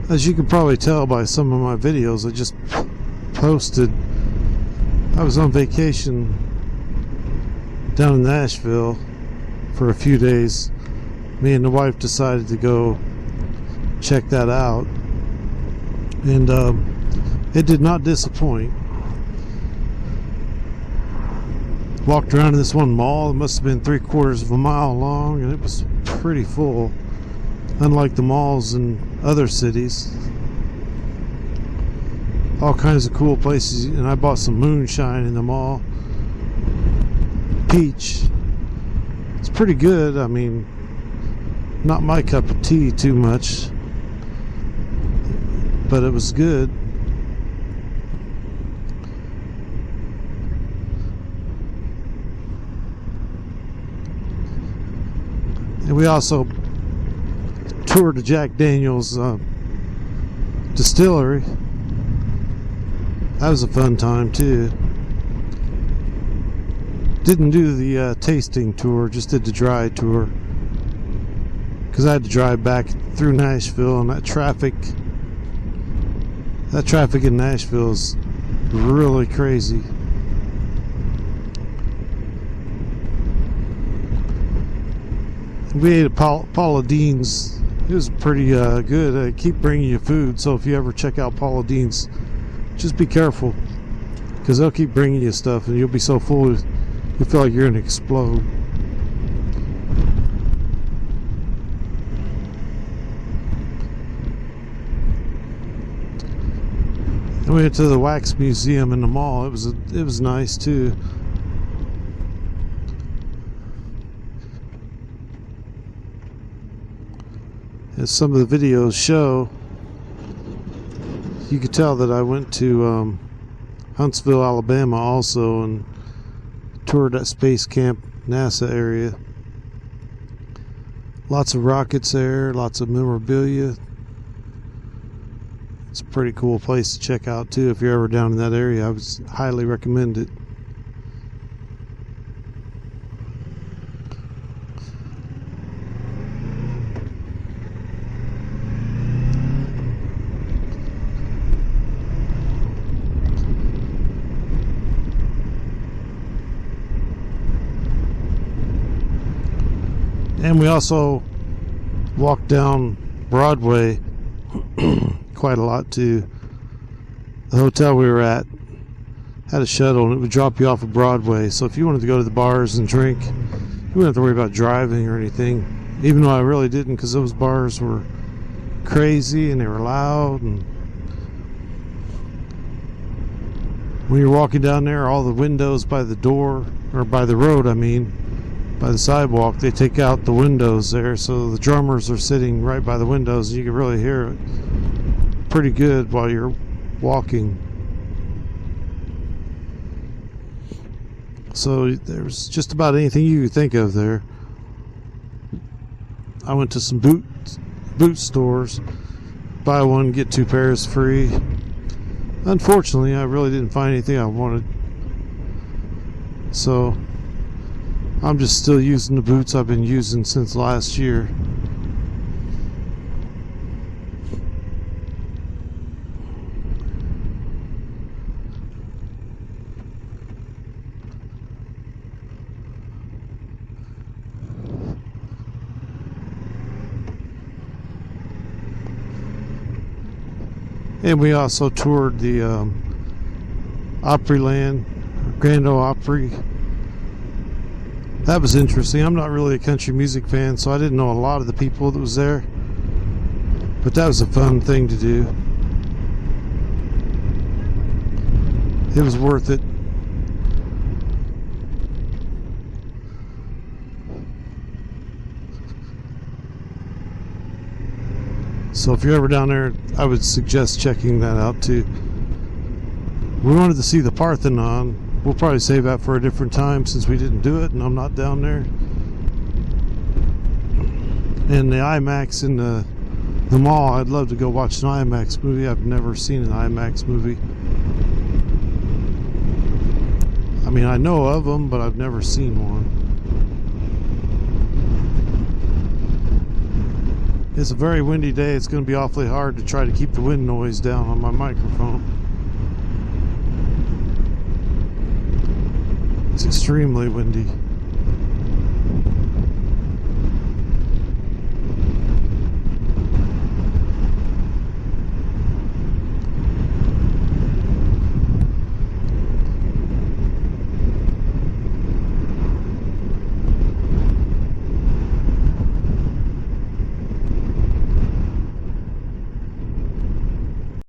As you can probably tell by some of my videos I just posted, I was on vacation down in Nashville for a few days. Me and the wife decided to go check that out, and it did not disappoint. Walked around in this one mall. It must have been 3/4 of a mile long, and it was pretty full, unlike the malls in other cities. All kinds of cool places, and I bought some moonshine in the mall. Peach. It's pretty good. I mean, not my cup of tea too much, but it was good. And we also toured the Jack Daniel's distillery. That was a fun time too. Didn't do the tasting tour, just did the dry tour, because I had to drive back through Nashville, and that traffic in Nashville is really crazy. We ate at Paula Deen's. It was pretty good. They keep bringing you food, so if you ever check out Paula Deen's, just be careful, because they'll keep bringing you stuff, and you'll be so full you feel like you're going to explode. And we went to the wax museum in the mall. It was nice too. As some of the videos show, you could tell that I went to Huntsville, Alabama also, and toured that Space Camp NASA area. Lots of rockets there, lots of memorabilia. It's a pretty cool place to check out too. If you're ever down in that area, I would highly recommend it. And we also walked down Broadway quite a lot to the hotel we were at. Had a shuttle, and it would drop you off of Broadway. So if you wanted to go to the bars and drink, you wouldn't have to worry about driving or anything. Even though I really didn't, because those bars were crazy and they were loud. And when you're walking down there, all the windows by the door, or by the road, I mean, by the sidewalk, they take out the windows there, so the drummers are sitting right by the windows, and you can really hear it pretty good while you're walking. So there's just about anything you could think of there. I went to some boot stores, buy one get 2 pairs free. Unfortunately, I really didn't find anything I wanted, so I'm just still using the boots I've been using since last year. And we also toured the Opryland, Grand Ole Opry. That was interesting. I'm not really a country music fan, so I didn't know a lot of the people that was there, but that was a fun thing to do. It was worth it. So if you're ever down there, I would suggest checking that out too. We wanted to see the Parthenon. We'll probably save that for a different time since we didn't do it and I'm not down there. And the IMAX in the mall, I'd love to go watch an IMAX movie. I've never seen an IMAX movie. I mean, I know of them, but I've never seen one. It's a very windy day. It's going to be awfully hard to try to keep the wind noise down on my microphone. It's extremely windy.